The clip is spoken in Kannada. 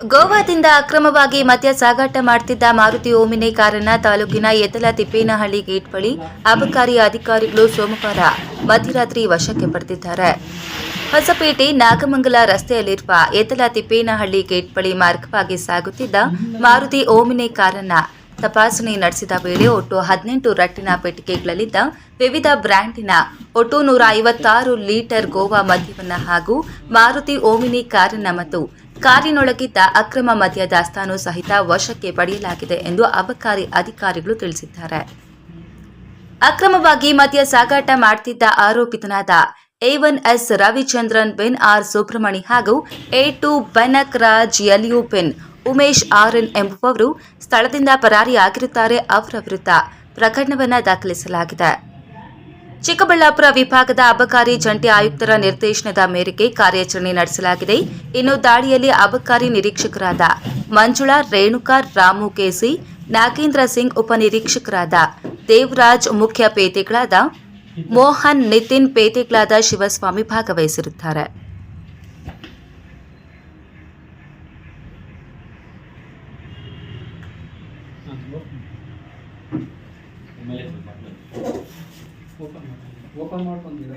ಗೋವಾದಿಂದ ಅಕ್ರಮವಾಗಿ ಮದ್ಯ ಸಾಗಾಟ ಮಾಡುತ್ತಿದ್ದ ಮಾರುತಿ ಓಮಿನಿ ಕಾರನ್ನ ತಾಲೂಕಿನ ಯತಲ ತಿಪ್ಪೇನಹಳ್ಳಿ ಗೇಟ್ ಬಳಿ ಅಬಕಾರಿ ಅಧಿಕಾರಿಗಳು ಸೋಮವಾರ ಮಧ್ಯರಾತ್ರಿ ವಶಕ್ಕೆ ಪಡೆದಿದ್ದಾರೆ. ಹೊಸಪೇಟೆ ನಾಗಮಂಗಲ ರಸ್ತೆಯಲ್ಲಿರುವ ಯತಲ ತಿಪ್ಪೇನಹಳ್ಳಿ ಗೇಟ್ ಬಳಿ ಮಾರ್ಗವಾಗಿ ಸಾಗುತ್ತಿದ್ದ ಮಾರುತಿ ಓಮಿನಿ ಕಾರನ್ನ ತಪಾಸಣೆ ನಡೆಸಿದ ವೇಳೆ ಒಟ್ಟು 18 ರಟ್ಟಿನ ಪೆಟ್ಟಿಗೆಗಳಲ್ಲಿದ್ದ ವಿವಿಧ ಬ್ರ್ಯಾಂಡಿನ ಒಟ್ಟು 156 ಲೀಟರ್ ಗೋವಾ ಮದ್ಯವನ್ನು ಹಾಗೂ ಮಾರುತಿ ಓಮಿನಿ ಕಾರನ್ನ ಮತ್ತು ಕಾರಿನೊಳಗಿದ್ದ ಅಕ್ರಮ ಮದ್ಯ ದಾಸ್ತಾನು ಸಹಿತ ವಶಕ್ಕೆ ಪಡೆಯಲಾಗಿದೆ ಎಂದು ಅಬಕಾರಿ ಅಧಿಕಾರಿಗಳು ತಿಳಿಸಿದ್ದಾರೆ. ಅಕ್ರಮವಾಗಿ ಮದ್ಯ ಸಾಗಾಟ ಮಾಡುತ್ತಿದ್ದ ಆರೋಪಿತನಾದ A1S ರವಿಚಂದ್ರನ್ ಬಿನ್ ಆರ್ ಸುಬ್ರಹ್ಮಣಿ ಹಾಗೂ A2 ಬೆನಕ್ ರಾಜ್ ಯಲಿಯು ಬಿನ್ ಉಮೇಶ್ RN ಎಂಬುವವರು ಸ್ಥಳದಿಂದ ಪರಾರಿಯಾಗಿರುತ್ತಾರೆ. ಅವರ ವಿರುದ್ಧ ಪ್ರಕರಣವನ್ನು ದಾಖಲಿಸಲಾಗಿದೆ. ಚಿಕ್ಕಬಳ್ಳಾಪುರ ವಿಭಾಗದ ಅಬಕಾರಿ ಜಂಟಿ ಆಯುಕ್ತರ ನಿರ್ದೇಶನದ ಮೇರೆಗೆ ಕಾರ್ಯಾಚರಣೆ ನಡೆಸಲಾಗಿದೆ. ಇನ್ನು ದಾಳಿಯಲ್ಲಿ ಅಬಕಾರಿ ನಿರೀಕ್ಷಕರಾದ ಮಂಜುಳಾ, ರೇಣುಕಾ, ರಾಮು ಕೆಸಿ, ನಾಗೇಂದ್ರ ಸಿಂಗ್, ಉಪನಿರೀಕ್ಷಕರಾದ ದೇವರಾಜ್, ಮುಖ್ಯ ಪೇದೆಗಳಾದ ಮೋಹನ್, ನಿತಿನ್, ಪೇದೆಗಳಾದ ಶಿವಸ್ವಾಮಿ ಭಾಗವಹಿಸಿರುತ್ತಾರೆ. ಓಪನ್ ಮಾಡ್ಕೊಂಡಿರೋ